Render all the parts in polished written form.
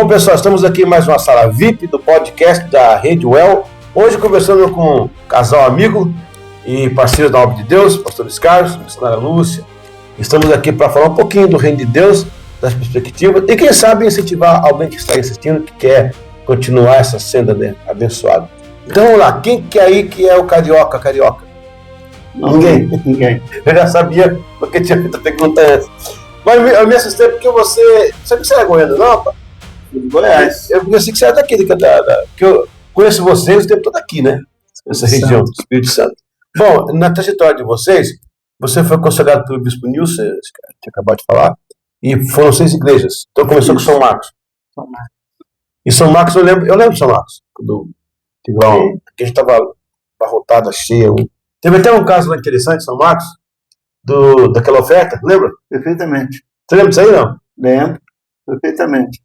Bom, pessoal, estamos aqui em mais uma sala VIP do podcast da Rede Well. Hoje conversando com um casal amigo e parceiro da obra de Deus, pastor Luiz Carlos, missionária Lúcia. Estamos aqui para falar um pouquinho do reino de Deus, das perspectivas e quem sabe incentivar alguém que está aí assistindo, que quer continuar essa senda, né, abençoada. Então vamos lá, quem que aí que é o carioca? Não, Ninguém. Eu já sabia porque tinha feito a pergunta antes. Mas eu me assustei porque você... Sabe que você é goiano, não, rapaz? de Goiás. Eu pensei que você era daqui, que eu conheço vocês o tempo todo aqui, né? Essa região do Espírito Santo. Bom, na trajetória de vocês, você foi consagrado pelo Bispo Nilson, que tinha acabado de falar, e foram 6 igrejas. Então começou com São Marcos. E São Marcos, eu lembro de São Marcos, quando tive lá, que a gente estava abarrotada, cheia. Teve até um caso lá interessante, São Marcos, daquela oferta, lembra? Perfeitamente. Você lembra disso aí, não? Lembro, perfeitamente.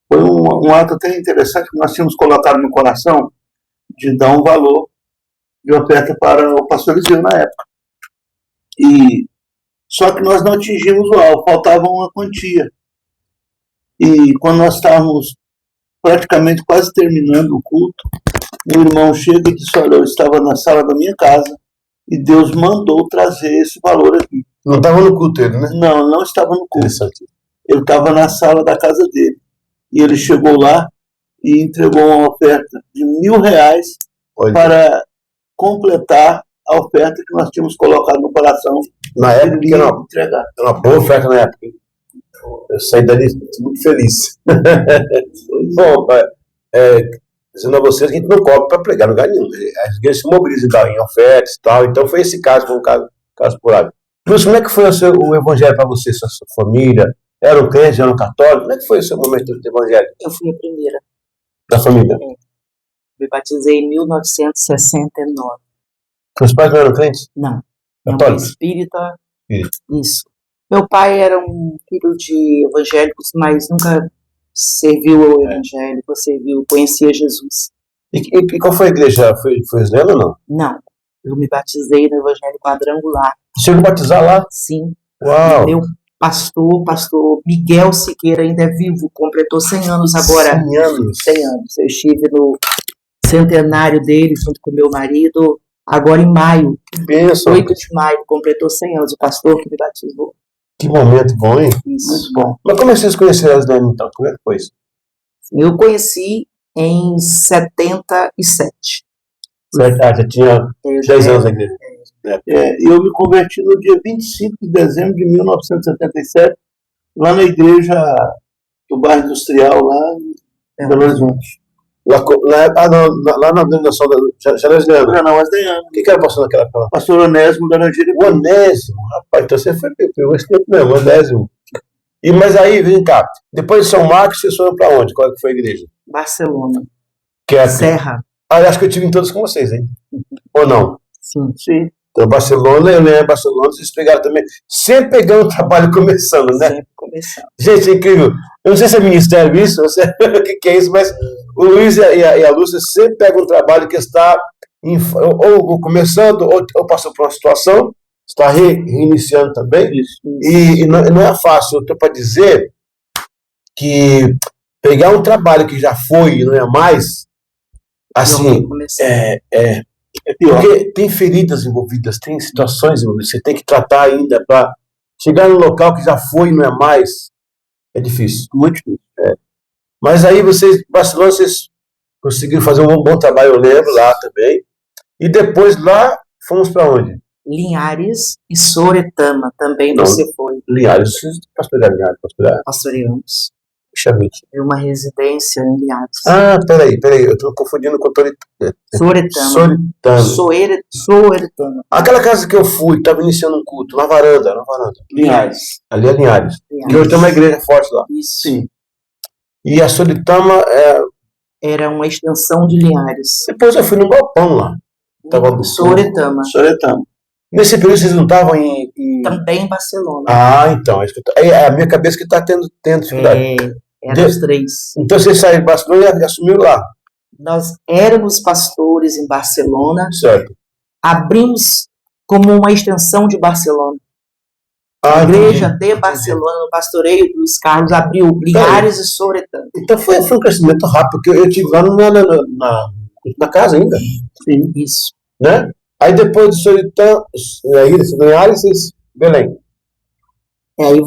Foi um ato até interessante que nós tínhamos colocado no coração de dar um valor de oferta para o pastor Eliseu na época. Só que nós não atingimos o alvo, faltava uma quantia. E quando nós estávamos praticamente quase terminando o culto, meu irmão chega e disse: olha, eu estava na sala da minha casa e Deus mandou trazer esse valor aqui. Não estava no culto ele, né? Não estava no culto. Ele estava na sala da casa dele. E ele chegou lá e entregou uma oferta de R$1.000 para completar a oferta que nós tínhamos colocado no coração. Na época, era uma boa oferta na época. Eu saí dali muito feliz. Bom, dizendo a vocês que a gente não cobra para pregar no lugar nenhum. As igrejas se mobilizam em ofertas e tal. Então foi esse caso, foi um caso por aí. Mas como é que foi o evangelho para você, sua família? Era um crente, era um católico? Como é que foi o seu momento do evangelho? Eu fui a primeira. Da família? Me batizei em 1969. Seus pais não eram crentes? Não. Católicos? Espírita. Isso. Meu pai era um filho de evangélicos, mas nunca serviu ao evangélico, conhecia Jesus. E qual foi a igreja? Foi Israel ou não? Não. Eu me batizei no Evangelho Quadrangular. Você foi batizar lá? Sim. Uau! Meu pastor Miguel Siqueira, ainda é vivo, completou 100 anos agora. 100 anos? 100 anos. Eu estive no centenário dele, junto com meu marido, agora em maio. Que bênção! 8 de maio, completou 100 anos, o pastor que me batizou. Que momento bom, hein? Isso. Muito bom. Mas como vocês conheceram as damas, então? Como é que foi isso? Eu conheci em 77. Já tinha 10 anos na igreja. Eu me converti no dia 25 de dezembro de 1977, lá na igreja do bairro industrial, lá em Belo Horizonte. Lá na denominação da Janesiana. O que era pastor naquela época? Pastor Onésimo da Laranjeira. O Onésimo, rapaz, então você pegou esse tempo mesmo, Onésimo. Mas aí, vem cá, depois de São Marcos, vocês foram para onde? Qual que foi a igreja? Barcelona. Serra. Acho que eu tive em todas com vocês, hein? Ou não? Sim. Então, Barcelona, eu lembro, Barcelona, vocês pegaram também, sempre pegando o trabalho começando, né? Sempre começando. Gente, é incrível. Eu não sei se é ministério isso, não sei o que é isso, mas o Luiz e a Lúcia sempre pegam um trabalho que está ou começando, ou passou por uma situação, está reiniciando também, e não é fácil. Eu estou para dizer que pegar um trabalho que já foi e não é mais, assim, é pior. Porque tem feridas envolvidas, tem situações envolvidas, você tem que tratar ainda para chegar no local que já foi e não é mais. É difícil. Muito difícil. Mas aí Barcelona, vocês conseguiram fazer um bom trabalho, eu lembro, lá também. E depois lá, fomos para onde? Linhares e Soretama, também você foi. Linhares, vocês pastorearam Linhares? Pastoreamos. Puxa vida. É uma residência em Linhares. Ah, peraí, eu estou confundindo com Soretama. Soretama. Aquela casa que eu fui, estava iniciando um culto, na varanda. Linhares. Ali é Linhares. E hoje tem uma igreja forte lá. Isso. Sim. E a Soretama era uma extensão de Linhares. Depois eu fui no galpão lá. Soretama. Nesse período vocês não estavam Também em Barcelona. Ah, então. É a minha cabeça que está tendo dificuldade. Eram os 3. Então vocês saíram de Barcelona e assumiram lá. Nós éramos pastores em Barcelona. Certo. Abrimos como uma extensão de Barcelona. A igreja de Barcelona, no pastoreio dos Carlos, abriu Linhares e Soretama. Então foi um crescimento rápido, porque eu estive lá na casa ainda. Sim. Isso. Né? Aí depois de Soretama, Linhares, Belém. Aí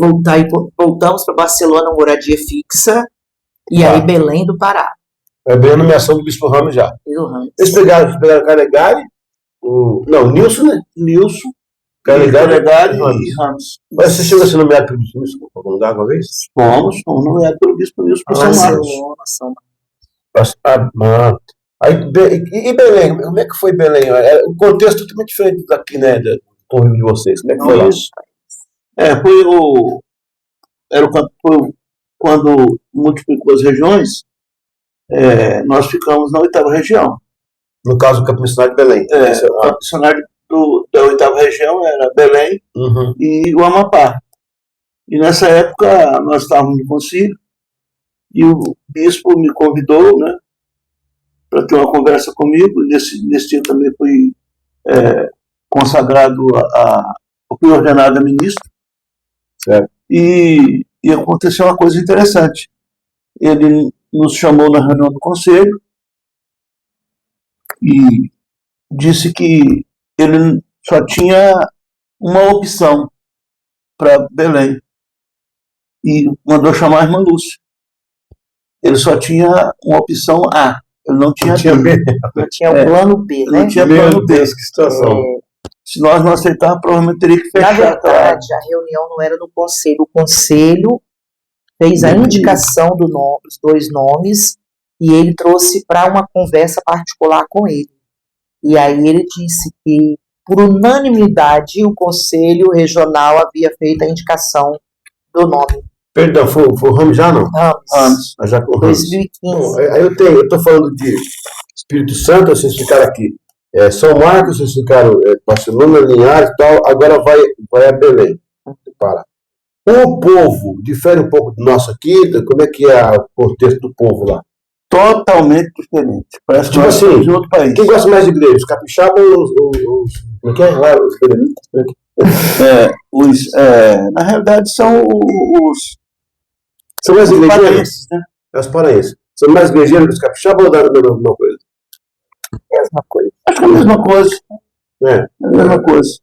voltamos para Barcelona, moradia fixa, e aí Belém do Pará. É bem a nomeação do Bispo Ramos já. Eles pegaram Calegari, Nilson, né? Nilson, Calegari e Ramos. Mas você chegou a ser nomeado pelo Bispo em algum lugar uma vez? Fomos nomeados pelo Bispo Nilson por São Marcos. Aí, e Belém? Como é que foi Belém? O contexto é totalmente diferente daqui, né? Do convívio de vocês. Como é que foi lá? Foi quando multiplicou as regiões, nós ficamos na 8ª região. No caso, o campo missionário de Belém. O campo missionário da 8ª região era Belém e o Amapá. E nessa época nós estávamos no concílio e o bispo me convidou, né, para ter uma conversa comigo. Nesse dia também fui consagrado fui ordenado a ministro. Certo. E aconteceu uma coisa interessante. Ele nos chamou na reunião do conselho e disse que ele só tinha uma opção para Belém e mandou chamar a irmã Lúcia. Ele só tinha uma opção A, ele não tinha B. Não tinha o plano B, né? Não tinha plano B. Que situação. Se nós não aceitarmos, provavelmente teria que fechar. Na verdade, a reunião não era no conselho. O conselho fez a indicação dos 2 nomes e ele trouxe para uma conversa particular com ele. E aí ele disse que, por unanimidade, o conselho regional havia feito a indicação do nome. Perdão, foi o Ramos já, não? Ramos. Já com 2015. Bom, aí eu estou falando de Espírito Santo, vocês ficaram aqui. São Marcos, vocês ficaram Barcelona, Linhares e tal, agora vai a Belém. Para. O povo difere um pouco do nosso aqui, como é que é o contexto do povo lá? Totalmente diferente. Parece tipo assim, de outro país. Quem gosta mais de igreja? Os capixabas ou os como é que é? Os berenistas? Na realidade são São mais igrejeiros? paraenses, né? Os paraenses. São mais igrejeiros que os capixabas ou da mesma coisa? Mesma coisa. Acho que é a mesma coisa. É a mesma coisa.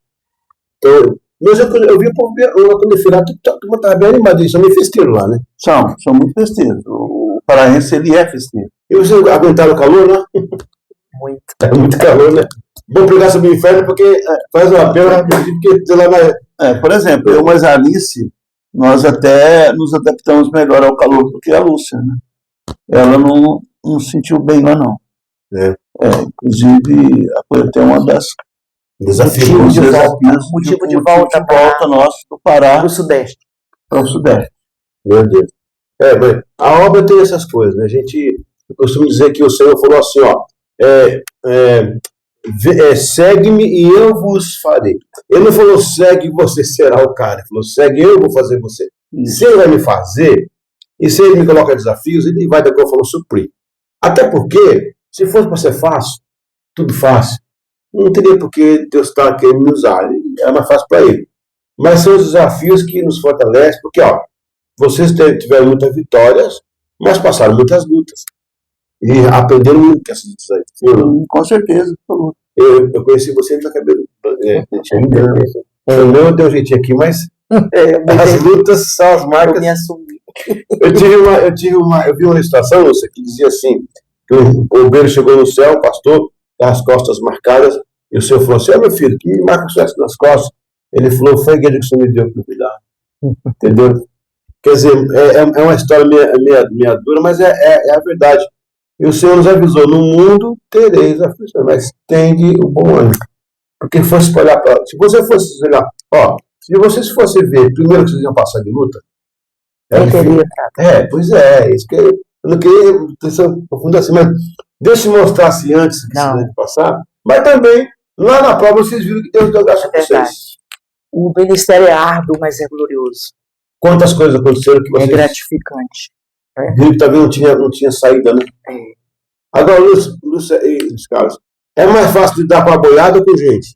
Então, mas eu vi o povo quando eu fui lá, todo mundo estava bem animado, eles são meio festeiros lá, né? São muito festeiros. O paraense, ele é festeiro. E vocês aguentaram o calor, né? Muito. É muito calor, né? Bom pregar sobre o inferno porque faz uma pena, porque sei lá vai... Por exemplo, eu e a Alice, nós até nos adaptamos melhor ao calor do que a Lúcia, né? Ela não sentiu bem lá, não. Inclusive, foi até uma das motivo de volta nosso do Pará para o Sudeste. Para o Sudeste. Meu Deus. Mas a obra tem essas coisas, né? Eu costumo dizer que o Senhor falou assim, segue-me e eu vos farei. Ele não falou segue e você será o cara. Ele falou segue e eu vou fazer você. Se ele vai me fazer, e se ele me coloca desafios, ele vai, da qual forma, suprir. Até porque, se fosse para ser fácil, tudo fácil, não teria por que Deus estar querendo me usar. É mais fácil para ele. Mas são os desafios que nos fortalecem, porque, vocês tiveram muitas vitórias, mas passaram muitas lutas. E aprenderam muito com essas lutas aí. Com certeza. Eu conheci você na cabeça. Meu Deus, gente, aqui, mas as lutas são as marcas. Eu vi uma situação, Lúcia, que dizia assim, que o obreiro chegou no céu, o pastor, com as costas marcadas, e o senhor falou assim, meu filho, que marca o sucesso nas costas? Ele falou, foi a igreja que o senhor me deu para cuidar. Entendeu? Quer dizer, é uma história meia dura, mas é a verdade. E o Senhor nos avisou, no mundo tereis aflição, mas tende o bom ânimo. Porque fosse olhar para... Se você fosse olhar... se vocês fossem ver, primeiro que vocês iam passar de luta... Pois é, isso que eu não queria aprofundar assim, mas deixa eu mostrar assim antes que vocês devem passar, mas também, lá na prova, vocês viram que Deus deu graça a vocês. O ministério é árduo, mas é glorioso. Quantas coisas aconteceram que vocês... É gratificante. Viram que também não tinha saída, né? Agora, Lúcia e Carlos, é mais fácil lidar com a boiada ou com gente?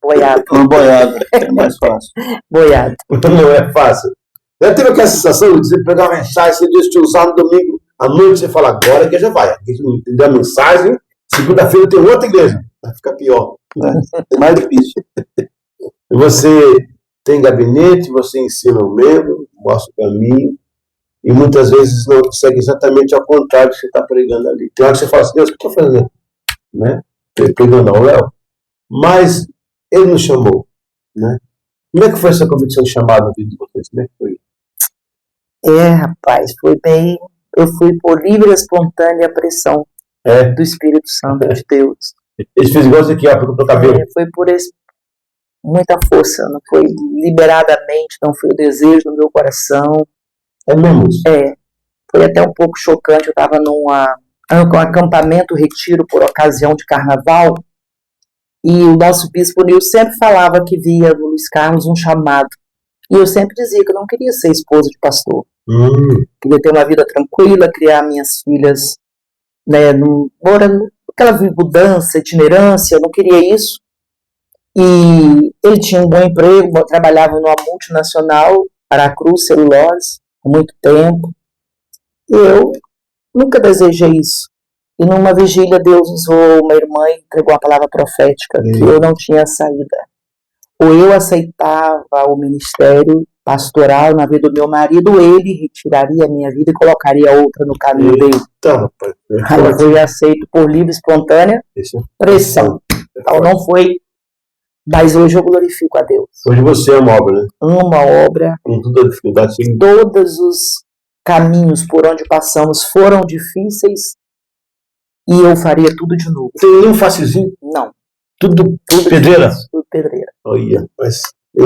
Boiado. Uma boiada, é mais fácil. Boiado. Não é fácil. Já teve aquela sensação de você pegar uma mensagem, você diz que usar no domingo à noite, você fala, agora a igreja vai. Entendeu a mensagem, segunda-feira tem outra igreja. Vai ficar pior. É mais difícil. Você tem gabinete, você ensina o membro, mostra o caminho, e muitas vezes não segue exatamente ao contrário do que você está pregando ali. Tem hora que você fala assim, Deus, o que eu estou fazendo? Né? Pregando ao Léo. Mas ele nos chamou. Né? Como é que foi essa convicção de chamado na vida de vocês? Como é que foi? Rapaz, foi bem. Eu fui por livre e espontânea pressão do Espírito Santo de Deus. Eles fizeram igual isso aqui, ó, pro cabelo. Foi por muita força, não foi liberadamente, não foi o desejo do meu coração. É mesmo? Foi até um pouco chocante. Eu estava num acampamento, retiro por ocasião de carnaval, e o nosso bispo Nil sempre falava que via no Luiz Carlos um chamado. E eu sempre dizia que eu não queria ser esposa de pastor. Queria ter uma vida tranquila, criar minhas filhas, né, aquela mudança, itinerância, eu não queria isso. E ele tinha um bom emprego, trabalhava numa multinacional, Aracruz Celulose, há muito tempo. E eu nunca desejei isso. E numa vigília Deus usou uma irmã e entregou uma palavra profética que eu não tinha saída. Ou eu aceitava o ministério pastoral na vida do meu marido, ou ele retiraria a minha vida e colocaria outra no caminho dele. Aí eu fui aceito por livre, espontânea pressão. Então não foi, mas hoje eu glorifico a Deus. Hoje você ama a obra, né? Amo a obra. Com toda a dificuldade. Sim. Todos os caminhos por onde passamos foram difíceis e eu faria tudo de novo. Tem nenhum facezinho? Não. Tudo pedreira? Tudo pedreira. Olha,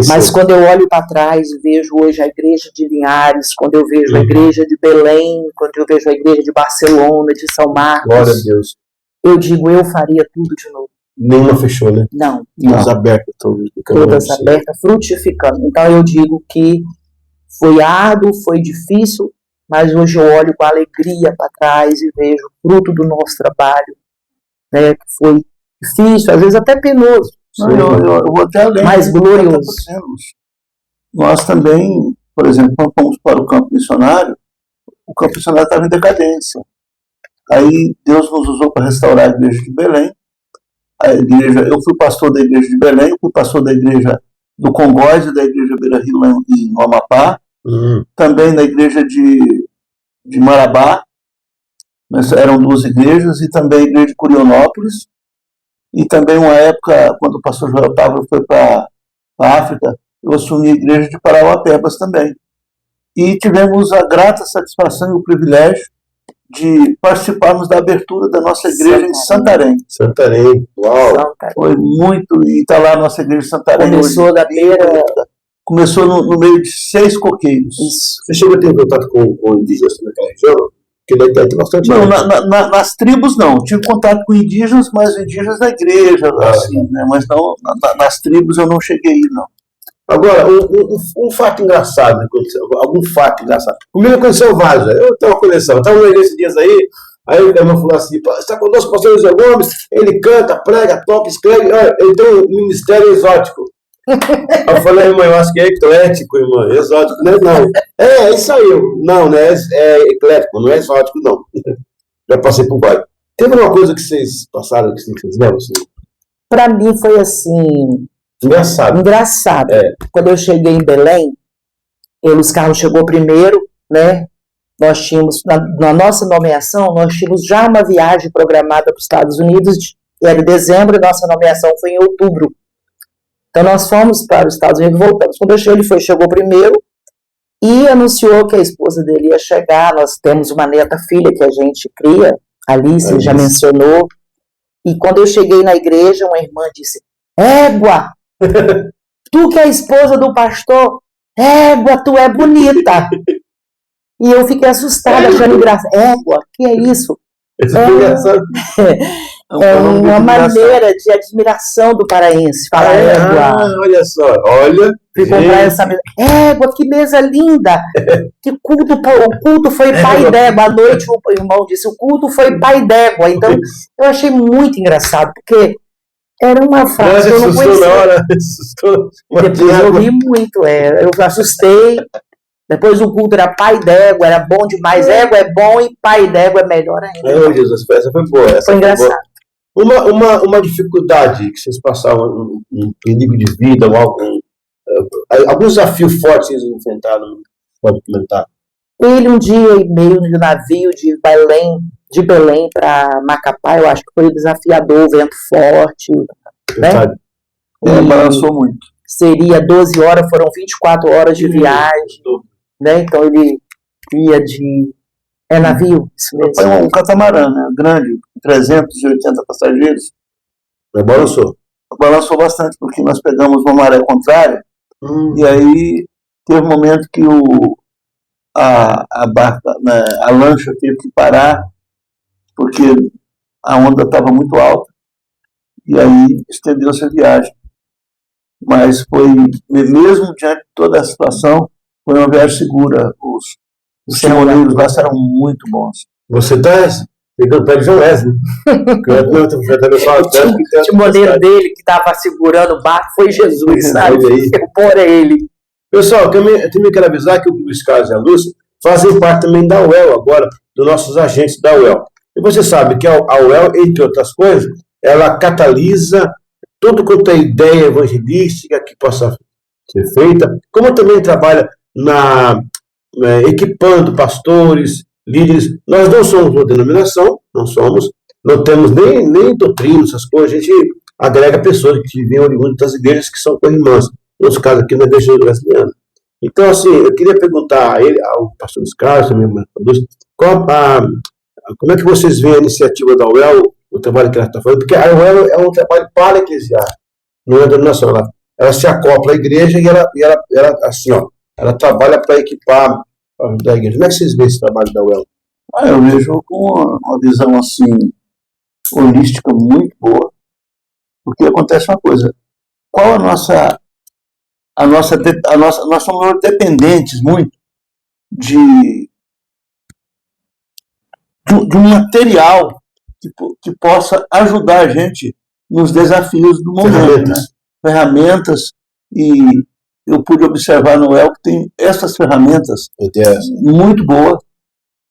mas quando eu olho para trás e vejo hoje a igreja de Linhares, quando eu vejo a igreja de Belém, quando eu vejo a igreja de Barcelona, de São Marcos, glória a Deus. Eu digo, eu faria tudo de novo. Nenhuma fechou, né? Não. Todas abertas. Todas abertas, frutificando. Então eu digo que foi árduo, foi difícil, mas hoje eu olho com alegria para trás e vejo o fruto do nosso trabalho, né, que foi difícil, às vezes até penoso. Eu vou até além. Mais glorioso. Nós também, por exemplo, quando fomos para o campo missionário, o campo missionário estava em decadência. Aí Deus nos usou para restaurar a igreja de Belém. A igreja, eu fui pastor da igreja de Belém, fui pastor da igreja do Congóis e da igreja Beira Rio em Amapá, também na igreja de Marabá, eram 2 igrejas, e também a igreja de Curionópolis, e também uma época, quando o pastor Joel Távora foi para a África, eu assumi a igreja de Parauapebas também. E tivemos a grata satisfação e o privilégio de participarmos da abertura da nossa igreja em Santarém. Santarém, uau! Santarém. Foi muito, e está lá a nossa igreja de Santarém. Começou da beira... Começou no meio de 6 coqueiros. Isso. Você chegou a ter contato com indígenas naquela região? Porque daí tem bastante... Não, nas tribos não. Tive contato com indígenas, mas indígenas da igreja, assim, né? Mas não, nas tribos eu não cheguei aí, não. Agora, um fato engraçado aconteceu, algum fato engraçado. Comigo aconteceu vários, eu tenho uma coleção, eu estava nesses dias aí o irmão falou assim, está conosco o pastor José Gomes, ele canta, prega, toca, escreve, ele tem um ministério exótico. Eu falei, irmão, eu acho que é eclético, irmão, exótico, não é não. É isso aí, não, né, é eclético, não é exótico, não. Já passei por vários. Teve uma coisa que vocês passaram, que vocês fizeram assim? Para mim foi assim... Engraçado. Quando eu cheguei em Belém, o Luiz Carlos chegou primeiro, né? Nós tínhamos, na nossa nomeação, nós tínhamos já uma viagem programada para os Estados Unidos, era em dezembro, e nossa nomeação foi em outubro. Então nós fomos para os Estados Unidos e voltamos. Quando eu cheguei, ele chegou primeiro e anunciou que a esposa dele ia chegar. Nós temos uma neta filha que a gente cria, Alice já mencionou. E quando eu cheguei na igreja, uma irmã disse, égua! Tu que é a esposa do pastor, égua, tu é bonita. E eu fiquei assustada, achando engraçado. Égua, que é isso? É uma maneira de admiração do paraense. Falar égua. Olha só, olha. Fui comprar essa mesa. Égua, que mesa linda. Que culto, o culto foi pai d'égua. À noite o irmão disse, o culto foi pai d'égua. Então, eu achei muito engraçado, porque Era uma frase que eu não assustou na conhecia. hora, assustou. Depois eu ri muito, eu assustei. Depois o culto era pai d'égua, era bom demais. Égua é bom e pai d'égua é melhor ainda. Ai, Jesus, essa foi boa. Essa Foi engraçado. Boa. Uma dificuldade que vocês passaram, um perigo de vida, ou algum desafio forte que vocês enfrentaram, pode comentar? Ele, 1 dia e meio no navio de Belém para Macapá, eu acho que foi desafiador, vento forte, né? Balançou muito. Seria 12 horas, foram 24 horas de viagem, né? Então ele ia de... É navio? Isso mesmo. Foi um catamarã, né? Grande, 380 passageiros. Balançou. Balançou bastante, porque nós pegamos uma maré contrária, e aí teve um momento que a barca, né, a lancha teve que parar, porque a onda estava muito alta, e aí estendeu-se a viagem. Mas foi, mesmo diante de toda a situação, foi uma viagem segura. Os timoreiros lá eram muito bons. Você está pegando o pé de João Wesley. O timoneiro dele que estava segurando o barco foi Jesus, sabe? Por ele. Pessoal, eu também quero avisar que o Luiz Carlos e a Lúcia fazem parte também da UEL agora, dos nossos agentes da UEL. E você sabe que a UEL, entre outras coisas, ela catalisa tudo quanto é ideia evangelística que possa ser feita, como também trabalha equipando pastores, líderes. Nós não somos uma denominação, não temos nem doutrina, essas coisas. A gente agrega pessoas que vêm oriundas das igrejas que são co-irmãs. No nosso caso aqui, na igreja brasileira. Então, assim, eu queria perguntar a ele, ao pastor Luiz Carlos, também, como é que vocês veem a iniciativa da UEL, o trabalho que ela está fazendo? Porque a UEL é um trabalho para a eclesiástica, não é denominação. Ela se acopla à igreja e ela assim, ó, ela trabalha para equipar, para ajudar a igreja. Como é que vocês veem esse trabalho da UEL? Eu vejo com uma visão assim, holística muito boa, porque acontece uma coisa: qual nós somos dependentes muito de um material que possa ajudar a gente nos desafios do momento, né? Ferramentas, e eu pude observar no UEL que tem essas ferramentas muito boas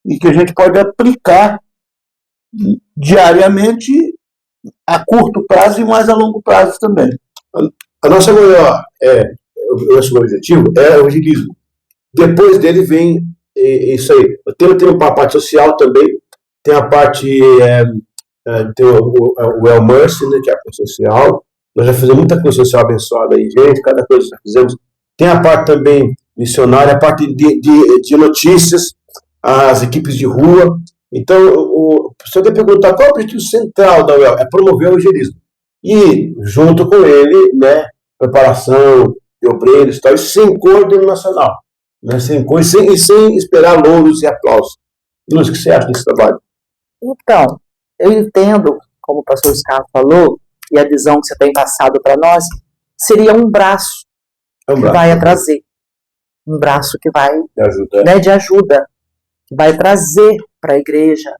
e que a gente pode aplicar diariamente, a curto prazo e mais a longo prazo também. A nossa o nosso objetivo é o evangelismo. Depois dele vem isso aí. Tem uma parte social também, tem a parte, tem o El Mercy, né, que é a parte social. Nós já fizemos muita coisa social abençoada aí, gente, cada coisa que já fizemos. Tem a parte também missionária, a parte de notícias, as equipes de rua. Então, você tem que perguntar qual é o objetivo central da UEL? É promover o evangelismo. E, junto com ele, né, preparação de obreiros e tal, sem cor nacional, né, sem esperar louros e aplausos. Lúcia, o que você acha desse trabalho? Então, eu entendo, como o pastor Oscar falou, e a visão que você tem passado para nós, seria um braço que vai trazer. Um braço que vai de ajuda, que vai trazer para a igreja,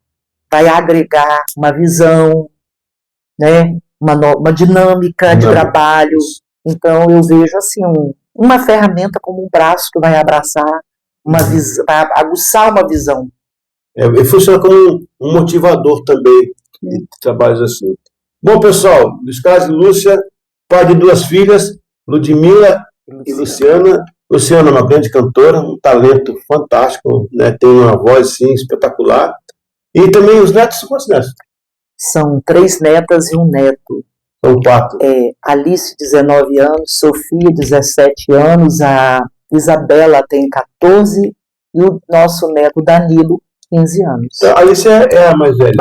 vai agregar uma visão, né, uma dinâmica de trabalho. Então, eu vejo assim, uma ferramenta como um braço que vai abraçar, vai aguçar uma visão. Ele funciona como um motivador também de trabalhos assim. Bom, pessoal, Luiz Carlos e Lúcia, pai de 2 filhas, Ludmila e Luciana. Luciana é uma grande cantora, um talento fantástico, né? Tem uma voz, sim, espetacular. E também os netos, quantos netos? São 3 netas e 1 neto. São 4. Alice, 19 anos, Sofia, 17 anos, a Isabela tem 14 e o nosso neto Danilo, 15 anos. A Alice é a mais velha.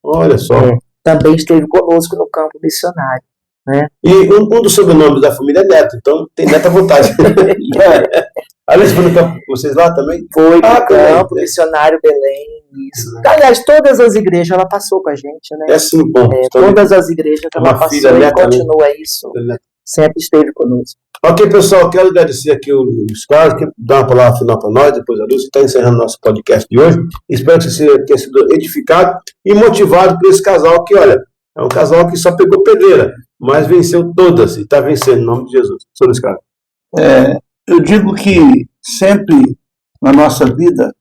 Olha só. Também esteve conosco no campo missionário. Né? E um dos sobrenomes da família é Neto, então tem Neto à vontade. Alice foi no campo com vocês lá também? Foi no campo missionário Belém. Isso. Aliás, todas as igrejas ela passou com a gente, né? É sim, bom. Todas as igrejas ela passou e continua isso. Sempre esteve conosco. Ok, pessoal, quero agradecer aqui o Luiz Carlos, que dá uma palavra final para nós, depois a Lúcia está encerrando nosso podcast de hoje. Espero que você tenha sido edificado e motivado por esse casal que, olha, É um casal que só pegou pedreira, mas venceu todas e está vencendo, em nome de Jesus. Sou Luiz Carlos. Eu digo que sempre na nossa vida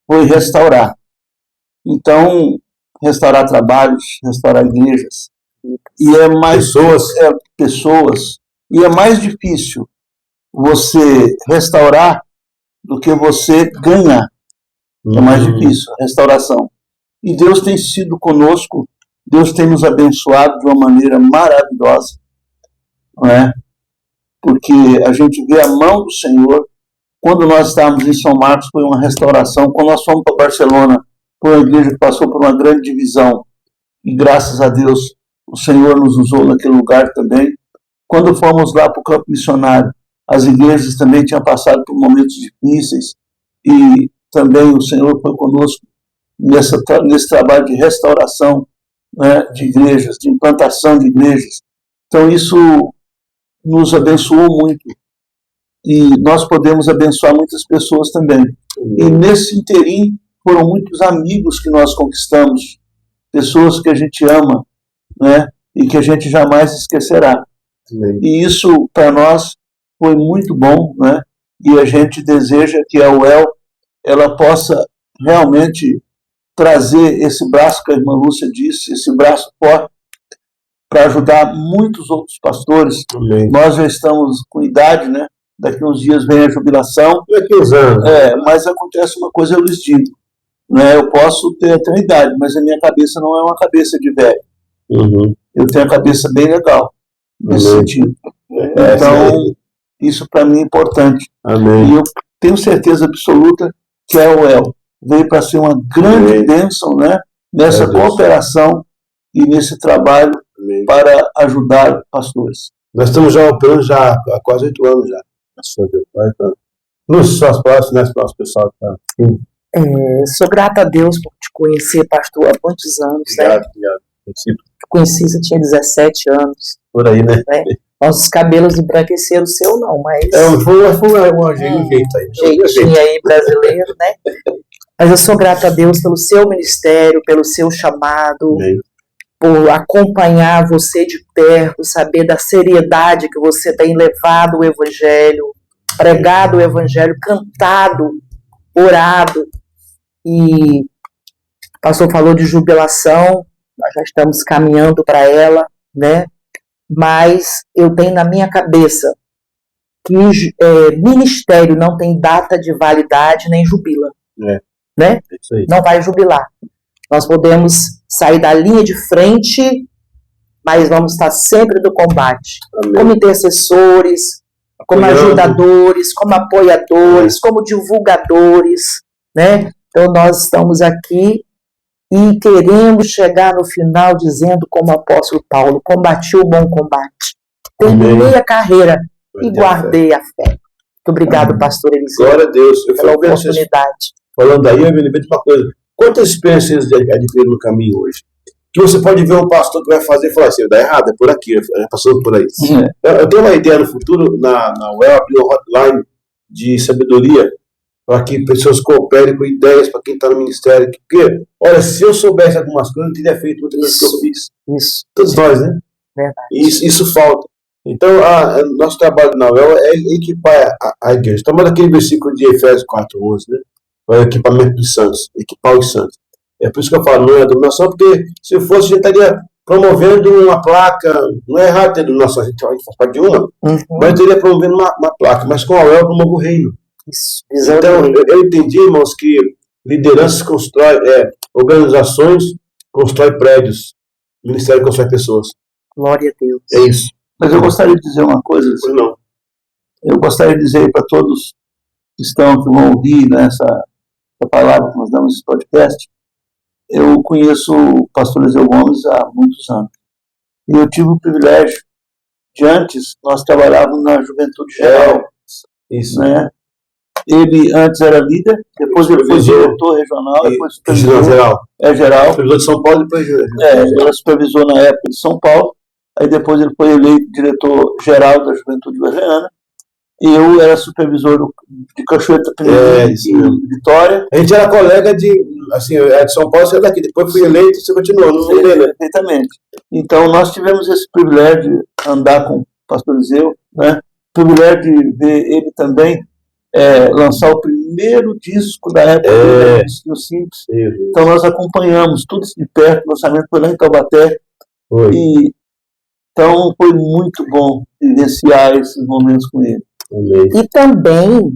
foi restaurar. Então, restaurar trabalhos, restaurar igrejas. E é mais pessoas. E é mais difícil você restaurar do que você ganhar. É mais difícil, a restauração. E Deus tem sido conosco, Deus tem nos abençoado de uma maneira maravilhosa, não é? Porque a gente vê a mão do Senhor. Quando nós estávamos em São Marcos, foi uma restauração. Quando nós fomos para Barcelona, foi uma igreja que passou por uma grande divisão. E graças a Deus, o Senhor nos usou naquele lugar também. Quando fomos lá para o campo missionário, as igrejas também tinham passado por momentos difíceis. E também o Senhor foi conosco nesse trabalho de restauração, né, de igrejas, de implantação de igrejas. Então isso nos abençoou muito. E nós podemos abençoar muitas pessoas também. E nesse interim foram muitos amigos que nós conquistamos, pessoas que a gente ama, né, e que a gente jamais esquecerá. E isso para nós foi muito bom, né? E a gente deseja que a UEL ela possa realmente trazer esse braço que a irmã Lúcia disse, esse braço forte, para ajudar muitos outros pastores. Amém. Nós já estamos com idade, né? Daqui uns dias vem a jubilação. Daqui uns anos. Mas acontece uma coisa, eu lhes digo, né? Eu posso ter até a idade, mas a minha cabeça não é uma cabeça de velho. Eu tenho a cabeça bem legal, nesse sentido. Então, isso para mim é importante. Amém. E eu tenho certeza absoluta que a UEL veio para ser uma grande bênção, né, nessa cooperação e nesse trabalho para ajudar pastores. Nós estamos já operando já há quase 8 anos já. Nos suas palavras, para o pessoal. Sou grata a Deus por te conhecer, pastor, há muitos anos. Obrigado. Te conheci, você tinha 17 anos. Por aí, né? Nossos cabelos embranqueceram, o seu não, mas... Foi um jeito aí. Jeitinho aí brasileiro, né? Mas eu sou grata a Deus pelo seu ministério, pelo seu chamado, por acompanhar você de perto, saber da seriedade que você tem levado o Evangelho, pregado o Evangelho, cantado, orado. E o pastor falou de jubilação, nós já estamos caminhando para ela, né? Mas eu tenho na minha cabeça que ministério não tem data de validade nem jubila. Né? Não vai jubilar. Nós podemos sair da linha de frente, mas vamos estar sempre do combate. Amém. Como intercessores, como ajudadores, como apoiadores, como divulgadores, né? Então nós estamos aqui e queremos chegar no final dizendo como o apóstolo Paulo, combati o bom combate, terminei a carreira e guardei a fé. Muito obrigado, pastor Eliseu. Glória a Deus. Pela oportunidade. Falando aí, eu me lembrei de uma coisa. Quantas experiências adquiriram no caminho hoje? Que você pode ver um pastor que vai fazer e falar assim, dá errado, é por aqui, é passando por aí. Eu tenho uma ideia no futuro, na web, abrir uma hotline de sabedoria, para que pessoas cooperem com ideias para quem está no ministério. Porque, olha, se eu soubesse algumas coisas, eu teria feito muitas coisas que eu fiz. Isso. Todos nós, né? Verdade. Isso falta. Então, nosso trabalho na UEL é equipar a igreja. Toma daquele versículo de Efésios 4:11, né? O equipamento dos santos, equipar os santos. É por isso que eu falo, não é dominação, porque se fosse, a gente estaria promovendo uma placa, não é errado ter dominação, a gente faz parte de uma, mas estaria promovendo uma placa, mas com a UEL promove o reino. Isso. Então, eu entendi, irmãos, que lideranças constrói, organizações constrói prédios, o ministério constrói pessoas. Glória a Deus. É isso. Mas eu gostaria de dizer uma coisa. Não. Eu gostaria de dizer para todos que vão ouvir nessa palavra que nós damos nesse podcast. Eu conheço o pastor Eliseu Gomes há muitos anos. E eu tive o privilégio de antes, nós trabalhávamos na Juventude Geral. Isso. Né? Ele antes era líder, depois ele foi diretor regional, depois supervisor geral. Geral. Supervisor de São Paulo, depois ele supervisou na época de São Paulo, aí depois ele foi eleito diretor geral da Juventude Brasileira, Eu era supervisor de Cachoeira e Vitória. A gente era colega de São Paulo, você é daqui, depois fui eleito e você continuou, não lembro, né? Perfeitamente. Então, nós tivemos esse privilégio de andar com o pastor Eliseu, né? O privilégio de ver ele também lançar o primeiro disco da época do Simples. Então, nós acompanhamos tudo isso de perto, o lançamento foi lá em Taubaté. Então, foi muito bom vivenciar esses momentos com ele. E também,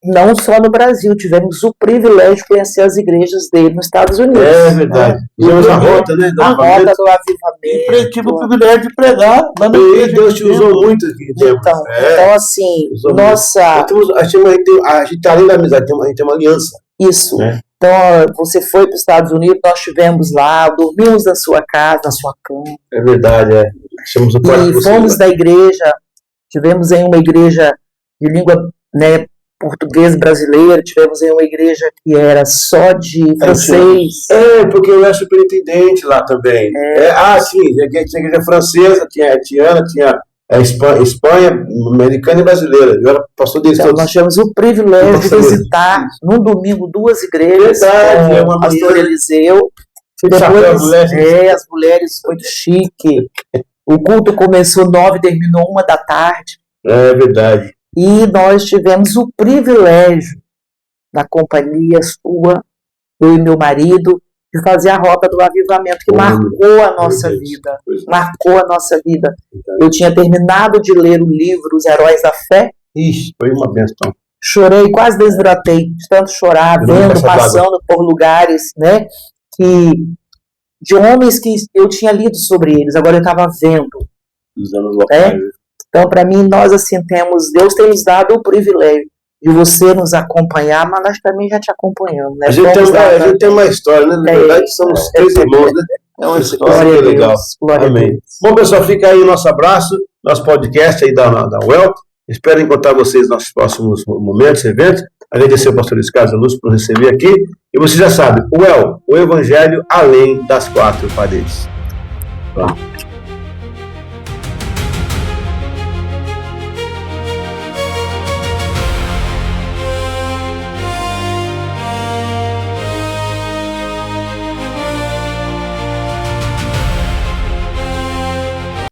não só no Brasil, tivemos o privilégio de conhecer as igrejas dele nos Estados Unidos. É verdade. Tivemos a rota, né? A rota do avivamento. E tive o privilégio de pregar lá na igreja. Deus te usou muito aqui. Então assim, nossa... A gente está além da amizade, a gente tem uma aliança. Isso. Então, você foi para os Estados Unidos, nós estivemos lá, dormimos na sua casa, na sua cama. É verdade, E fomos da igreja, tivemos em uma igreja de língua, né, português brasileira, tivemos em uma igreja que era só de francês. Porque eu era superintendente lá também. Sim, tinha igreja francesa, tinha haitiana, tinha Espanha, americana e brasileira. Eu era pastor deles então, todos. nós tivemos o privilégio de visitar, num domingo, 2 igrejas, com o pastor Eliseu. Depois, as mulheres, muito chique. O culto começou 9h, terminou 1h. É verdade. E nós tivemos o privilégio, na companhia sua, eu e meu marido, de fazer a rota do avivamento, que marcou a nossa vida. Marcou a nossa vida. Eu tinha terminado de ler o livro Os Heróis da Fé. Ixi, foi uma bênção. Chorei, quase desidratei, de tanto chorar, passando por lugares, né, de homens que eu tinha lido sobre eles, agora eu estava vendo. Então, para mim, nós assim Deus tem nos dado o privilégio de você nos acompanhar, mas nós também já te acompanhamos, né? A gente tem uma história, né? Na verdade, somos 3 irmãos, né? É uma história legal. Amém. Bom, pessoal, fica aí o nosso abraço, nosso podcast aí da UEL. Espero encontrar vocês nos próximos momentos, eventos. Agradecer ao pastor Luiz Carlos Luz por receber aqui. E você já sabe, UEL, o Evangelho além das 4 paredes. Pronto.